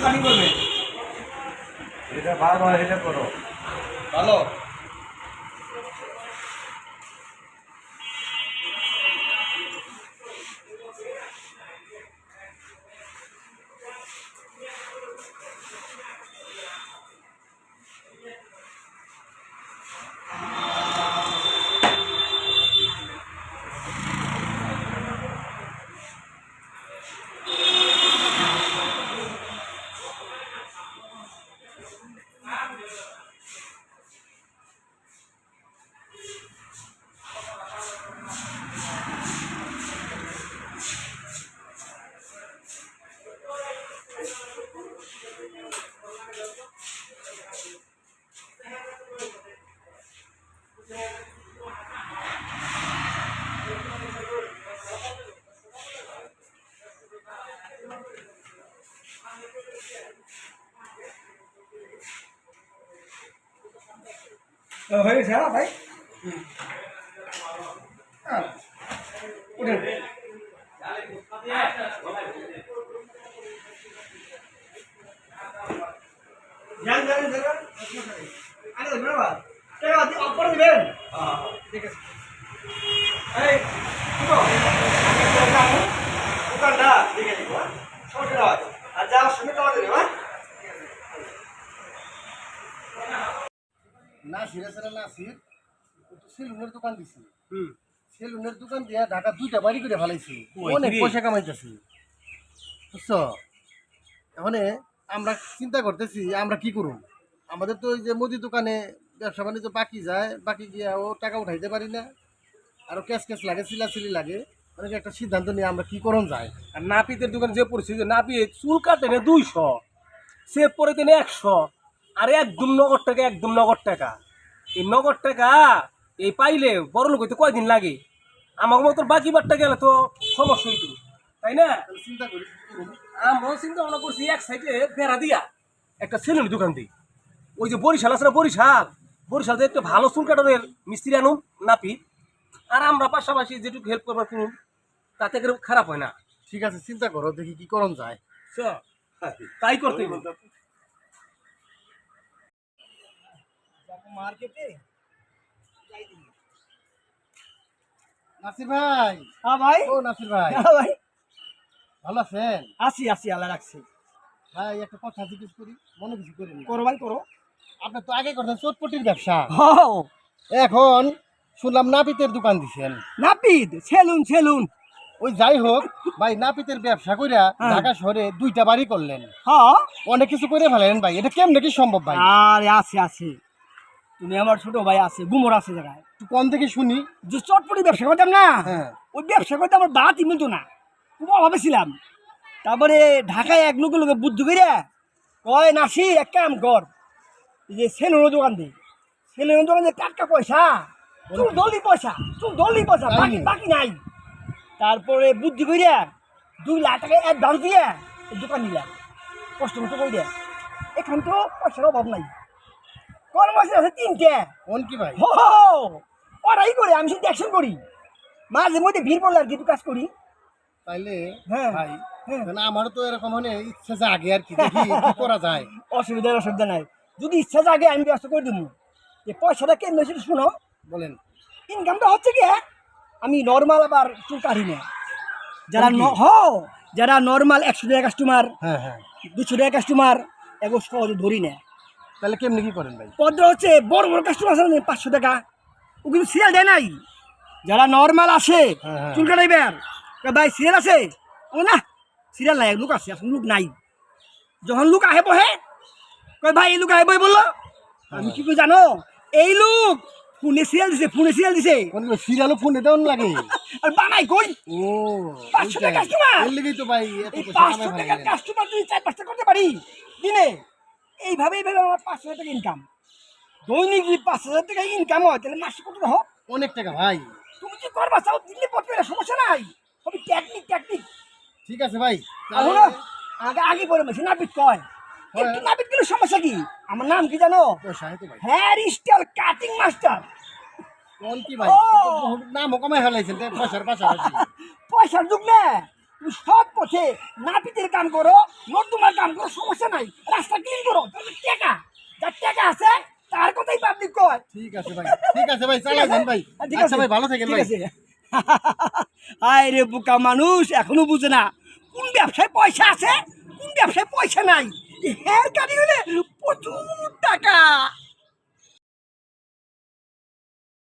Cutting করবে এটা ভালো এটা করো ভালো। হয়ে গেছে ভাই। উঠেন যান যান যান আরে ধন্যবাদ টাকা দিয়ে অফার দিবেন। ঠিক আছে এই দোকানটা ঠিক আছে সমস্যা হয় আর যাওয়ার সময় তোমার দেবে। হ্যাঁ নাসির আছে না নাসির সেলুনের দোকান দিছি। সেলুনের দোকান দিয়া ঢাকা 2টা বাড়ি করে ফেলাইছি, অনেক পয়সা কামাইতেছি বুঝছো। এখন আমরা চিন্তা করতেছি আমরা কি করব। আমাদের তো ওই যে মুদি দোকানে ব্যবসা বাণিজ্য বাকি যায়, বাকি গিয়া ও টাকা উঠাইতে পারি না, আরো ক্যাশ ক্যাশ লাগে, চিলাচিলি লাগে। অনেক একটা সিদ্ধান্ত নিয়ে আমরা কি করণ যায়। আর নাপিতের দোকান যে পড়ছি যে নাপিত চুল কাটে না 200, সে পরে তেনে 100, আর একদম নগদ টাকা, একদম নগদ টাকা। এই নগদ টাকা এই পাইলে বড় লোক হইতে কয়দিন লাগে? আমার মতো বাকি বারটা গেলে তো সমস্যা হইতো, তাই না? তাহলে চিন্তা করি কি করব। আমরাও চিন্তা ভাবনা করছি এক সাইডে বেড়া দিয়া একটা সেলুনের দোকান দিই। ওই যে বরিশাল আছে না, বরিশাল একটা ভালো চুল কাটানোর মিস্ত্রি আনুম নাপিত, আর আমরা পাশাপাশি যেটুকু হেল্প করবার কিনুন, তাতে করে খারাপ হয় না। ঠিক আছে চিন্তা করো, দেখি কি করণ যায়। তাই করতে মার্কেটে নাসির ভাই। হ্যাঁ ভাই। ও নাসির ভাই, হ্যাঁ ভাই ভালো আছেন? আসি আসি আল্লাহ রাখছি। ভাই একটা কথা জিজ্ঞেস করি, মনে কিছু করেন না। করো ভাই করো। আপনি তো আগে করতেন চটপটির ব্যবসা, হ্যাঁ এখন শুনলাম নাপিতের দোকান দিছেন। নাপিত সেলুন সেলুন। ওই যাই হোক ভাই, নাপিতের ব্যবসা কইরা ঢাকা শহরে 2টা বাড়ি করলেন, হ্যাঁ অনেক কিছু করে ফেলেন ভাই, এটা কেমনে কি সম্ভব ভাই? আরে আছে আছে, তুমি আমার ছোট ভাই আছে, গুমর আছে জায়গায়। একটু কম থেকে শুনি। যে চটপটি ব্যবসা করতাম না, হ্যাঁ ওই ব্যবসা করতে আমার বাতি মিলতো না, খুব অভাবে ছিলাম। তারপরে ঢাকায় এক লোকে লোকে বুদ্ধি করে কয় নাসি এক কাম কর, এই যে সেলুনের দোকান দিই, সেলুনের দোকান দিয়ে টাটকা পয়সা, চুল ধরলি পয়সা, চুল ধরলি পয়সা, বাকি বাকি নাই। তারপরে বুদ্ধি করে 2 লাখ টাকা অ্যাডভান্স দিয়ে এই দোকান নিলাম, কষ্ট মতো করে। এখান তো পয়সার অভাব নাই, কর্মচারী আছে 3টে। কোন কি ভাই? হো ওরাই করে, আমি শুধু অ্যাকশন করি, মাঝে মধ্যে ভিড় পড়লে আর কি একটু কাজ করি। তাইলে হ্যাঁ ভাই হ্যাঁ, তাহলে আমারও তো এরকম মানে ইচ্ছা জাগে আর কি, দেখি কি করা যায়। অসুবিধা নাই, যদি ইচ্ছা জাগে আমি ব্যবস্থা করে দেবো। যে পয়সাটা কেমন হয়েছিল শুনো, বলেন। ইনকামটা হচ্ছে কি, আমি নর্মাল আবার চুল কাটি না। যারা কি? যারা নর্মাল 100 টাকা কাস্টমার, হ্যাঁ হ্যাঁ, 200 টাকা কাস্টমার, এগুলো সহজে ধরি না। তাহলে কেমনে কি করেন ভাই? পদ্ম হচ্ছে বড় বড় কাস্টমার আছে না 500 টাকা, ও কিন্তু সিরিয়াল দেয় নাই। যারা নর্মাল আসে হ্যাঁ, হ্যাঁ। চুল কাটাইবার, ভাই সিরিয়াল আছে, ও না সিরিয়াল নাই, লোক আছে, এখন লোক নাই। যখন লোক আহে বহে, কয় ভাই এই লোক আহে বই বললো, আমি কি করে জানো, এই লোক ফোনে সিরিয়াল দিছে কোন সিরিয়ালও ফোনে দেওয়ান লাগে? আর বানাই কই ও 500 টাকা কাস্টমার, এর লেগেই তো ভাই এত এই পয়সা 500 কামাই টাকা ফেলাইলেন। কাস্টমার যদি 4-5টা করতে পারি দিনে, এইভাবে আমার 5,000 টাকা ইনকাম। দৈনিক যদি 5,000 টাকা ইনকাম হয় তাহলে মাসে কত হোক। অনেক টাকা ভাই। তুমি কি করবা চাও দিল্লি পড়তে সমস্যা নাই, সবই টেকনিক। ঠিক আছে ভাই, তাহলে আগে আগে পরে মেশিন নাপিত কয়, একটু নাপিত গেলে সমস্যা কি, আমার নাম কি জানো, পয়সা হয়তো ভাই। Hair style cutting master. কোন কি ভাই, ও। নামও কমাই ফেলাইছেন তাই পয়সার পাশাপাশি। পয়সার যুগ না, তুমি সৎ পথে নাপিতের কাম করো, নর্দমার কাম করো, সমস্যা নাই, রাস্তা ক্লিন করো। তাহলে টাকা, যার টাকা আছে তার কথাই পাবলিক কয়। ঠিক আছে ভাই, ঠিক আছে ভাই, চালাই যান ভাই। ঠিক আচ্ছা ভাই, ভালো থাকেন ঠিক ভাই। আছে। হায় রে বোকা মানুষ, এখনো বুঝে না কোন ব্যবসায় পয়সা আছে, কোন ব্যবসায় পয়সা নাই। হেয়ার কাটিং হলে প্রচুর টাকা।